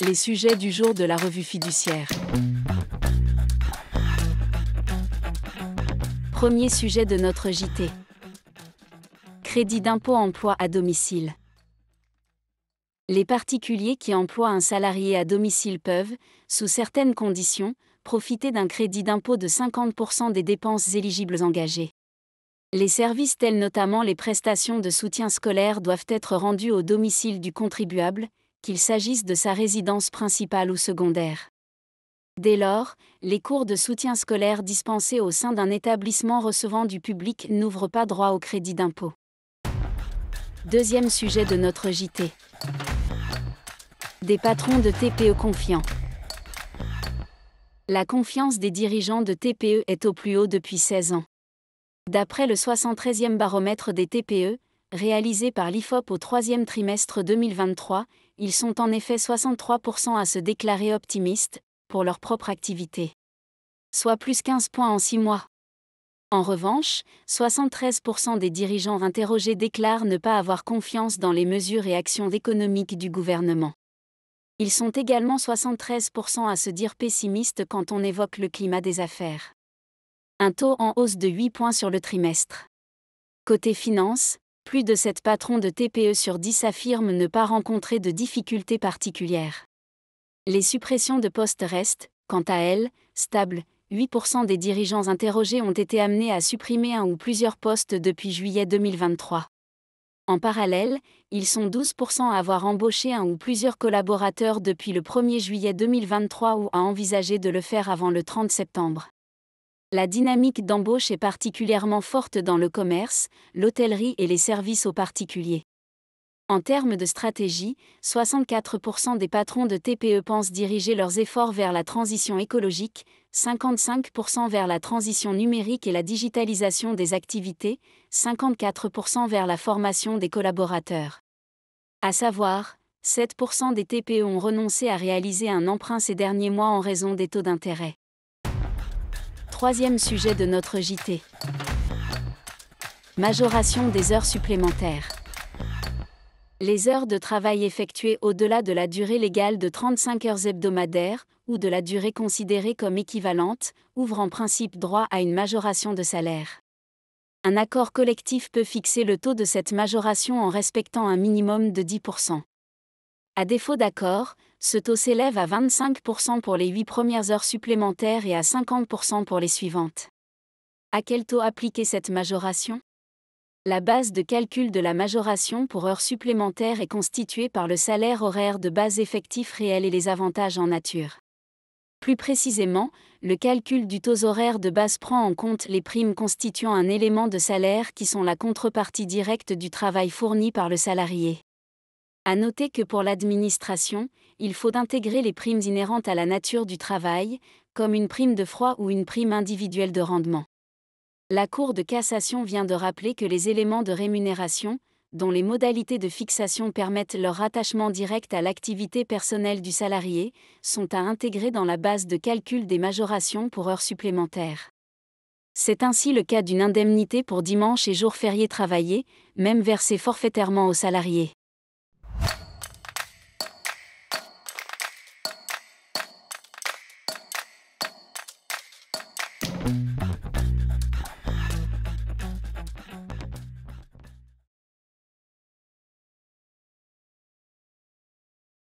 Les sujets du jour de la revue fiduciaire. Premier sujet de notre JT. Crédit d'impôt emploi à domicile. Les particuliers qui emploient un salarié à domicile peuvent, sous certaines conditions, profiter d'un crédit d'impôt de 50% des dépenses éligibles engagées. Les services tels notamment les prestations de soutien scolaire doivent être rendus au domicile du contribuable, qu'il s'agisse de sa résidence principale ou secondaire. Dès lors, les cours de soutien scolaire dispensés au sein d'un établissement recevant du public n'ouvrent pas droit au crédit d'impôt. Deuxième sujet de notre JT. Des patrons de TPE confiants. La confiance des dirigeants de TPE est au plus haut depuis 16 ans. D'après le 73e baromètre des TPE, réalisé par l'IFOP au troisième trimestre 2023, ils sont en effet 63% à se déclarer optimistes pour leur propre activité. Soit plus 15 points en 6 mois. En revanche, 73% des dirigeants interrogés déclarent ne pas avoir confiance dans les mesures et actions économiques du gouvernement. Ils sont également 73% à se dire pessimistes quand on évoque le climat des affaires. Un taux en hausse de 8 points sur le trimestre. Côté finance, plus de 7 patrons de TPE sur 10 affirment ne pas rencontrer de difficultés particulières. Les suppressions de postes restent, quant à elles, stables. 8% des dirigeants interrogés ont été amenés à supprimer un ou plusieurs postes depuis juillet 2023. En parallèle, ils sont 12% à avoir embauché un ou plusieurs collaborateurs depuis le 1er juillet 2023 ou à envisager de le faire avant le 30 septembre. La dynamique d'embauche est particulièrement forte dans le commerce, l'hôtellerie et les services aux particuliers. En termes de stratégie, 64% des patrons de TPE pensent diriger leurs efforts vers la transition écologique, 55% vers la transition numérique et la digitalisation des activités, 54% vers la formation des collaborateurs. À savoir, 7% des TPE ont renoncé à réaliser un emprunt ces derniers mois en raison des taux d'intérêt. Troisième sujet de notre JT. Majoration des heures supplémentaires. Les heures de travail effectuées au-delà de la durée légale de 35 heures hebdomadaires, ou de la durée considérée comme équivalente, ouvrent en principe droit à une majoration de salaire. Un accord collectif peut fixer le taux de cette majoration en respectant un minimum de 10%. À défaut d'accord, ce taux s'élève à 25% pour les 8 premières heures supplémentaires et à 50% pour les suivantes. À quel taux appliquer cette majoration ? La base de calcul de la majoration pour heures supplémentaires est constituée par le salaire horaire de base effectif réel et les avantages en nature. Plus précisément, le calcul du taux horaire de base prend en compte les primes constituant un élément de salaire qui sont la contrepartie directe du travail fourni par le salarié. À noter que pour l'administration, il faut intégrer les primes inhérentes à la nature du travail, comme une prime de froid ou une prime individuelle de rendement. La Cour de cassation vient de rappeler que les éléments de rémunération, dont les modalités de fixation permettent leur rattachement direct à l'activité personnelle du salarié, sont à intégrer dans la base de calcul des majorations pour heures supplémentaires. C'est ainsi le cas d'une indemnité pour dimanche et jours fériés travaillés, même versée forfaitairement aux salariés.